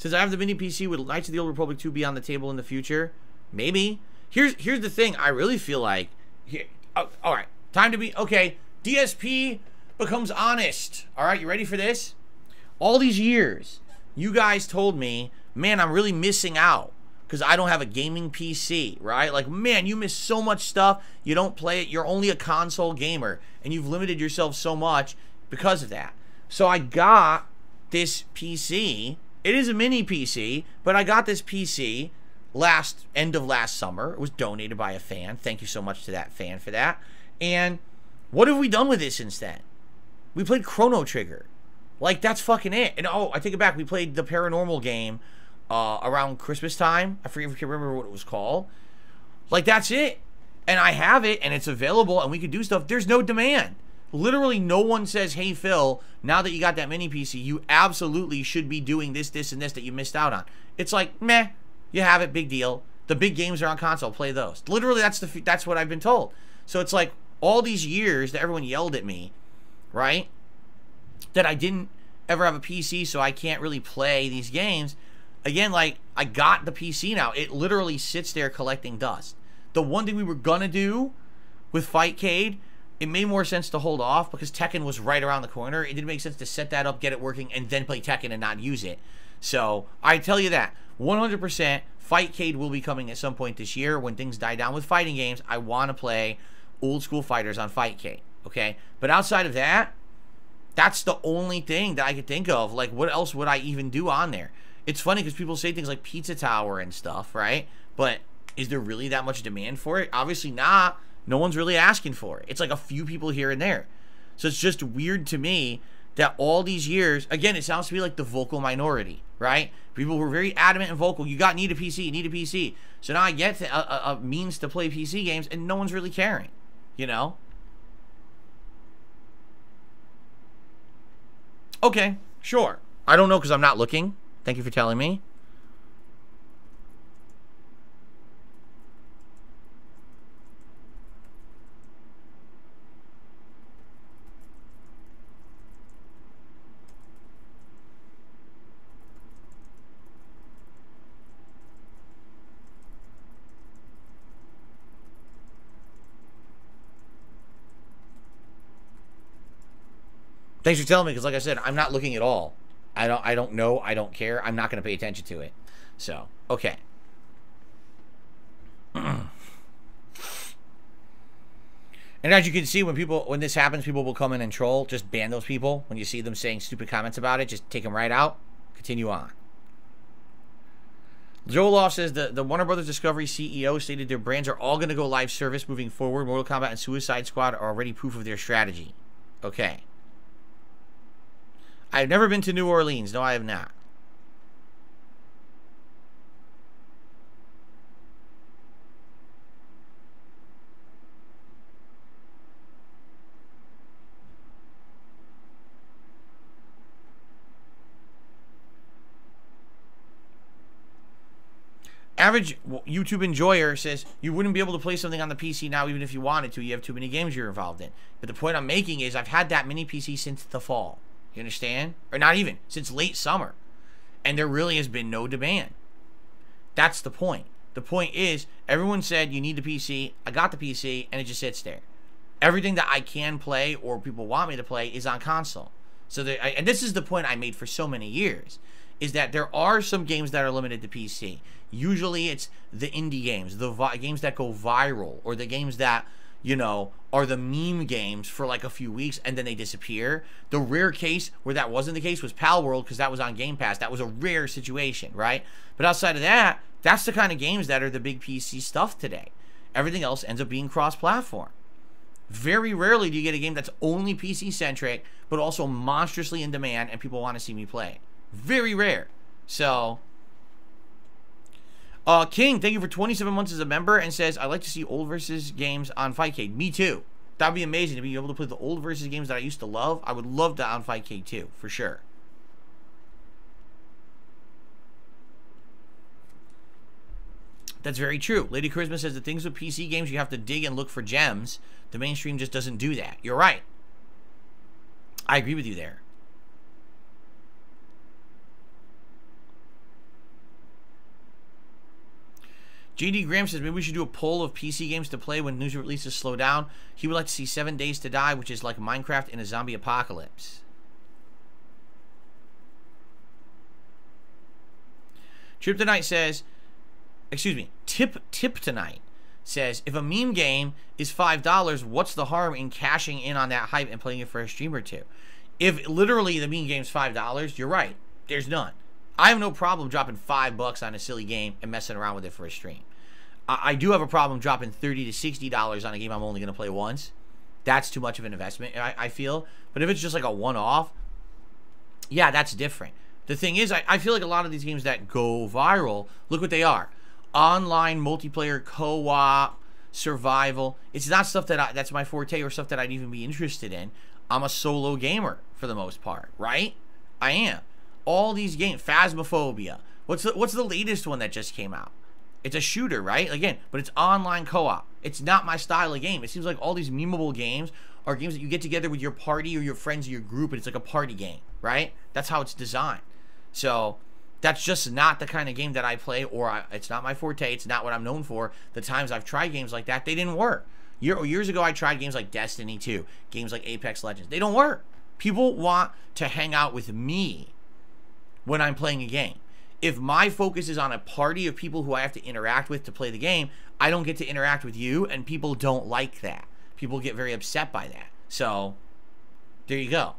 Says, I have the mini PC. Would Knights of the Old Republic 2 be on the table in the future? Maybe. Here's the thing. I really feel like... all right. Time to be... Okay. DSP becomes honest. All right. You ready for this? All these years, you guys told me, man, I'm really missing out because I don't have a gaming PC, right? Like, man, you miss so much stuff. You don't play it. You're only a console gamer, and you've limited yourself so much because of that. So I got this PC. It is a mini PC, but I got this PC end of last summer. It was donated by a fan. Thank you so much to that fan for that. And what have we done with it since then? We played Chrono Trigger. Like, that's fucking it. And oh, I take it back. We played the paranormal game around Christmas time. I can't remember what it was called. Like, that's it. And I have it, and it's available, and we could do stuff. There's no demand. Literally, no one says, hey, Phil, now that you got that mini PC, you absolutely should be doing this, this, and this that you missed out on. It's like, meh, you have it, big deal. The big games are on console. Play those. Literally, that's what I've been told. So it's like all these years that everyone yelled at me, right, that I didn't ever have a PC, so I can't really play these games. Again, like, I got the PC now. It literally sits there collecting dust. The one thing we were gonna do with Fightcade, it made more sense to hold off because Tekken was right around the corner. It didn't make sense to set that up, get it working, and then play Tekken and not use it. So, I tell you that, 100%, Fightcade will be coming at some point this year when things die down with fighting games. I want to play old school fighters on Fightcade, okay? But outside of that, that's the only thing that I could think of. Like, what else would I even do on there? It's funny because people say things like Pizza Tower and stuff, right? But is there really that much demand for it? Obviously not. No one's really asking for it. It's like a few people here and there. So it's just weird to me that all these years, again, it sounds to me like the vocal minority, right? People were very adamant and vocal. You need a PC, you need a PC. So now I get a means to play PC games and no one's really caring, you know? Okay, sure. I don't know because I'm not looking. Thank you for telling me. Thanks for telling me, because like I said, I'm not looking at all. I don't know. I don't care. I'm not going to pay attention to it. So, okay. And as you can see, when this happens, people will come in and troll. Just ban those people. When you see them saying stupid comments about it, just take them right out. Continue on. Joel says the Warner Brothers Discovery CEO stated their brands are all going to go live service moving forward. Mortal Kombat and Suicide Squad are already proof of their strategy. Okay. I've never been to New Orleans. No, I have not. Average YouTube enjoyer says you wouldn't be able to play something on the PC now even if you wanted to. You have too many games you're involved in. But the point I'm making is I've had that mini PC since the fall. You understand? Or not even. Since late summer. And there really has been no demand. That's the point. The point is, everyone said you need the PC. I got the PC, and it just sits there. Everything that I can play or people want me to play is on console. So, and this is the point I made for so many years, is that there are some games that are limited to PC. Usually it's the indie games, the games that go viral, or the games that, you know, are the meme games for like a few weeks and then they disappear. The rare case where that wasn't the case was Palworld, because that was on Game Pass. That was a rare situation, right? But outside of that, that's the kind of games that are the big PC stuff today. Everything else ends up being cross-platform. Very rarely do you get a game that's only PC-centric, but also monstrously in demand and people want to see me play. Very rare. So, King, thank you for 27 months as a member, and says, I'd like to see old versus games on Fightcade. Me too. That'd be amazing to be able to play the old versus games that I used to love. I would love that on Fightcade too, for sure. That's very true. Lady Charisma says the things with PC games, you have to dig and look for gems. The mainstream just doesn't do that. You're right. I agree with you there. JD Graham says, maybe we should do a poll of PC games to play when news releases slow down. He would like to see 7 Days to Die, which is like Minecraft in a zombie apocalypse. Trip Tonight says, excuse me, Tip Tonight says, if a meme game is $5, what's the harm in cashing in on that hype and playing it for a stream or two? If literally the meme game's $5, you're right. There's none. I have no problem dropping $5 on a silly game and messing around with it for a stream. I do have a problem dropping $30 to $60 on a game I'm only going to play once. That's too much of an investment, I feel. But if it's just like a one-off, yeah, that's different. The thing is, I feel like a lot of these games that go viral, look what they are. Online, multiplayer, co-op, survival. It's not stuff that that's my forte or stuff that I'd even be interested in. I'm a solo gamer for the most part, right? I am. All these games, Phasmophobia. What's the latest one that just came out? It's a shooter, right? Again, but it's online co-op. It's not my style of game. It seems like all these memeable games are games that you get together with your party or your friends or your group, and it's like a party game, right? That's how it's designed. So that's just not the kind of game that I play, or it's not my forte. It's not what I'm known for. The times I've tried games like that, they didn't work. Years ago, I tried games like Destiny 2, games like Apex Legends. They don't work. People want to hang out with me when I'm playing a game. If my focus is on a party of people who I have to interact with to play the game, I don't get to interact with you, and people don't like that. People get very upset by that. So, there you go.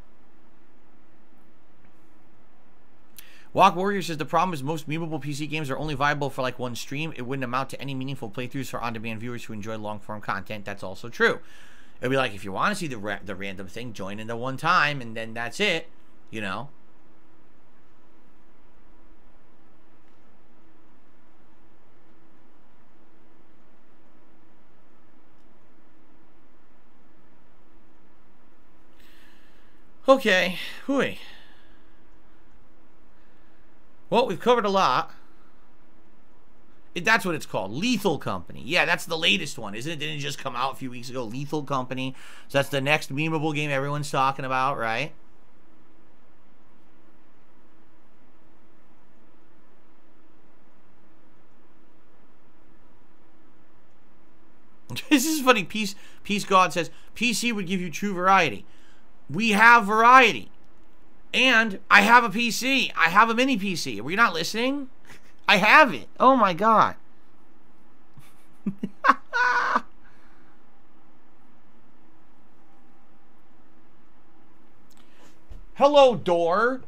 Walk Warrior says, the problem is most memeable PC games are only viable for like one stream. It wouldn't amount to any meaningful playthroughs for on-demand viewers who enjoy long-form content. That's also true. It'd be like, if you want to see the random thing, join in the one time, and then that's it, you know? Okay, hooey. Well, we've covered a lot. That's what it's called. Lethal Company. Yeah, that's the latest one, isn't it? Didn't it just come out a few weeks ago? Lethal Company. So that's the next memeable game everyone's talking about, right? This is funny. Peace God says, PC would give you true variety. We have variety. And I have a PC. I have a mini PC. Were you not listening? I have it. Oh my God. Hello, Door.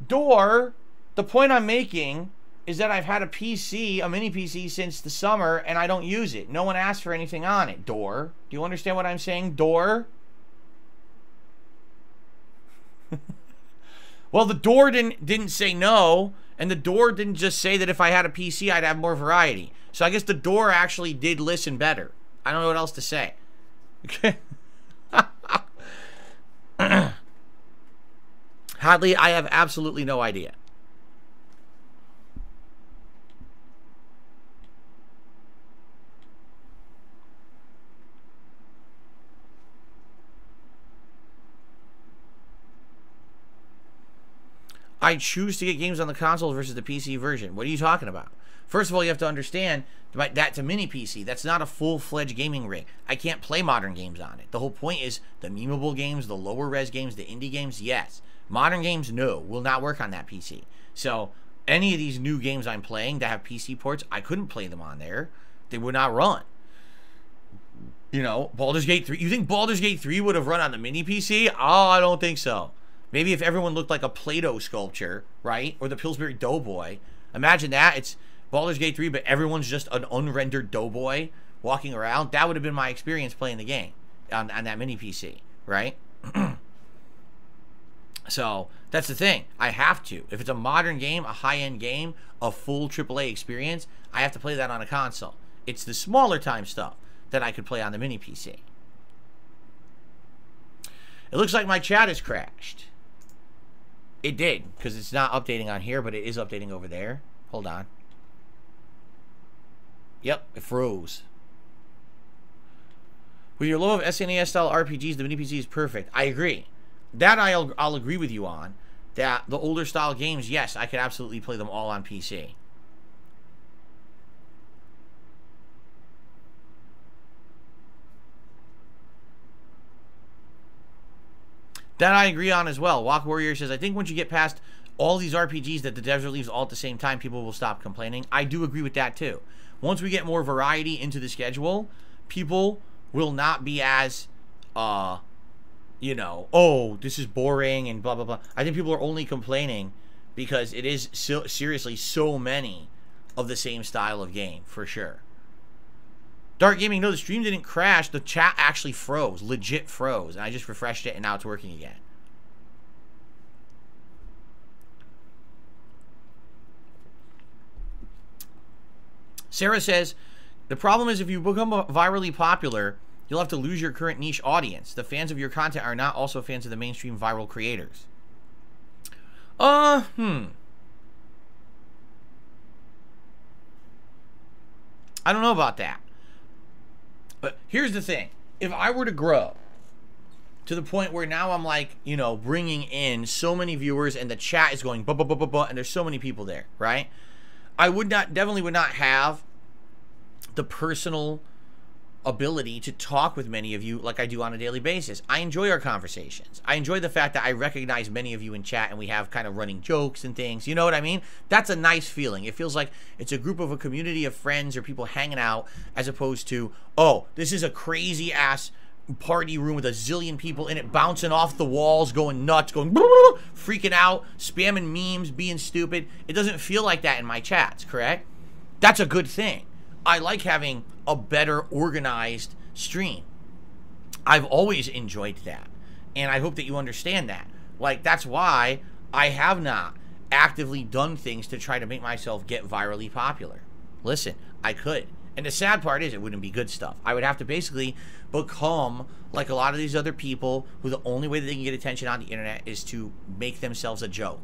Door, the point I'm making is that I've had a PC, a mini PC, since the summer, and I don't use it. No one asked for anything on it, Door. Do you understand what I'm saying, Door? Well, the Door didn't say no, and the Door didn't just say that if I had a PC, I'd have more variety. So I guess the Door actually did listen better. I don't know what else to say. Hadley, I have absolutely no idea. I choose to get games on the console versus the PC version. What are you talking about? First of all, you have to understand that's a mini PC. That's not a full-fledged gaming rig. I can't play modern games on it. The whole point is the memeable games, the lower res games, the indie games, yes. Modern games, no, will not work on that PC. So any of these new games I'm playing that have PC ports, I couldn't play them on there. They would not run. You know, Baldur's Gate 3. You think Baldur's Gate 3 would have run on the mini PC? Oh, I don't think so. Maybe if everyone looked like a Play-Doh sculpture, right? Or the Pillsbury Doughboy. Imagine that. It's Baldur's Gate 3, but everyone's just an unrendered Doughboy walking around. That would have been my experience playing the game on that mini PC, right? So, that's the thing. I have to. If it's a modern game, a high-end game, a full AAA experience, I have to play that on a console. It's the smaller time stuff that I could play on the mini PC. It looks like my chat has crashed. It did, because it's not updating on here, but it is updating over there. Hold on. Yep, it froze. With your love of SNES-style RPGs, the mini PC is perfect. I agree. That I'll agree with you on. That the older style games, yes, I could absolutely play them all on PC. That I agree on as well. Walk Warrior says, I think once you get past all these RPGs that the devs release all at the same time, people will stop complaining. I do agree with that too. Once we get more variety into the schedule, people will not be as, you know, oh, this is boring and blah, blah, blah. I think people are only complaining because it is seriously so many of the same style of game, for sure. Dark Gaming, no, the stream didn't crash. The chat actually froze. Legit froze. And I just refreshed it, and now it's working again. Sarah says, the problem is if you become virally popular, you'll have to lose your current niche audience. The fans of your content are not also fans of the mainstream viral creators. I don't know about that. But here's the thing. If I were to grow to the point where now I'm like, you know, bringing in so many viewers and the chat is going and there's so many people there, right? I would not, definitely would not have the personal ability to talk with many of you like I do on a daily basis. I enjoy our conversations. I enjoy the fact that I recognize many of you in chat and we have kind of running jokes and things. You know what I mean? That's a nice feeling. It feels like it's a group of a community of friends or people hanging out, as opposed to, oh, this is a crazy ass party room with a zillion people in it, bouncing off the walls, going nuts, going freaking out, spamming memes, being stupid. It doesn't feel like that in my chats, correct? That's a good thing. I like having a better organized stream. I've always enjoyed that, and I hope that you understand that. Like, that's why I have not actively done things to try to make myself get virally popular. Listen, I could. And the sad part is it wouldn't be good stuff. I would have to basically become like a lot of these other people who the only way that they can get attention on the internet is to make themselves a joke,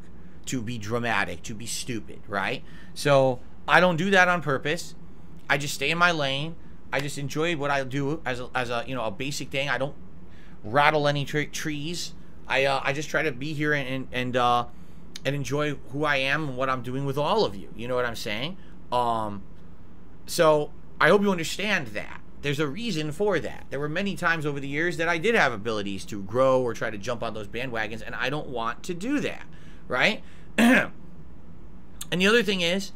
to be dramatic, to be stupid, right? So I don't do that on purpose. I just stay in my lane. I just enjoy what I do as a you know, a basic thing. I don't rattle any trees. I just try to be here and enjoy who I am and what I'm doing with all of you. You know what I'm saying? So I hope you understand that. There's a reason for that. There were many times over the years that I did have abilities to grow or try to jump on those bandwagons, and I don't want to do that, right? And the other thing is,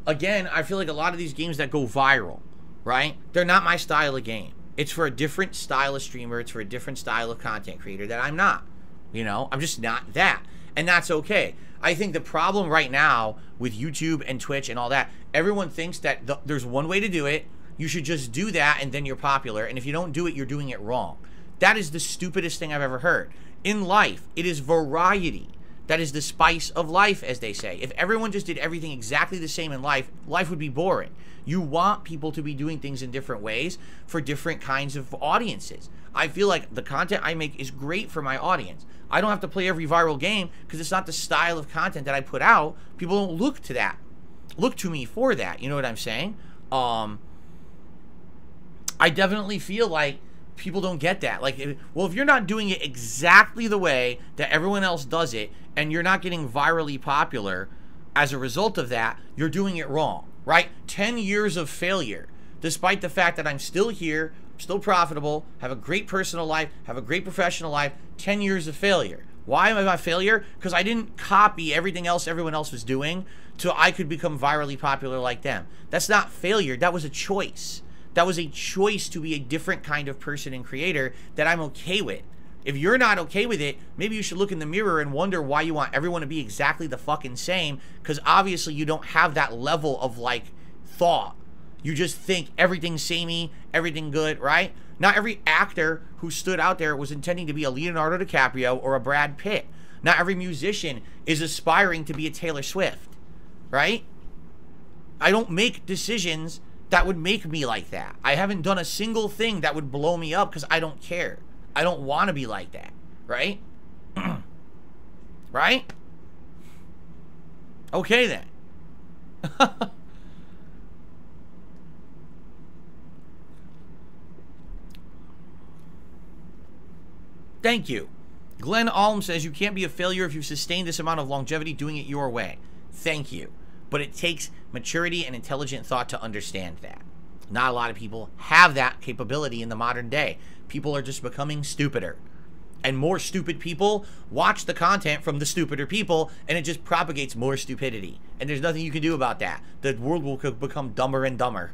again, I feel like a lot of these games that go viral, right? They're not my style of game. It's for a different style of streamer. It's for a different style of content creator that I'm not. You know, I'm just not that. And that's okay. I think the problem right now with YouTube and Twitch and all that, everyone thinks that there's one way to do it. You should just do that and then you're popular. And if you don't do it, you're doing it wrong. That is the stupidest thing I've ever heard. In life, it is variety. That is the spice of life, as they say. If everyone just did everything exactly the same in life, life would be boring. You want people to be doing things in different ways for different kinds of audiences. I feel like the content I make is great for my audience. I don't have to play every viral game because it's not the style of content that I put out. People don't look to that. Look to me for that. You know what I'm saying? I definitely feel like people don't get that. Like, well, if you're not doing it exactly the way that everyone else does it and you're not getting virally popular as a result of that, you're doing it wrong, right? 10 years of failure, despite the fact that I'm still here, still profitable, have a great personal life, have a great professional life, 10 years of failure. Why am I a failure? Because I didn't copy everything else everyone else was doing so I could become virally popular like them. That's not failure. That was a choice. That was a choice to be a different kind of person and creator that I'm okay with. If you're not okay with it, maybe you should look in the mirror and wonder why you want everyone to be exactly the fucking same, because obviously you don't have that level of, like, thought. You just think everything's samey, everything good, right? Not every actor who stood out there was intending to be a Leonardo DiCaprio or a Brad Pitt. Not every musician is aspiring to be a Taylor Swift, right? I don't make decisions that would make me like that. I haven't done a single thing that would blow me up because I don't care. I don't want to be like that, right? Right? Okay then. Thank you. Glenn Alm says you can't be a failure if you've sustained this amount of longevity doing it your way. Thank you. But it takes maturity and intelligent thought to understand that. Not a lot of people have that capability in the modern day. People are just becoming stupider. and more stupid people watch the content from the stupider people, and it just propagates more stupidity. And there's nothing you can do about that. The world will become dumber and dumber.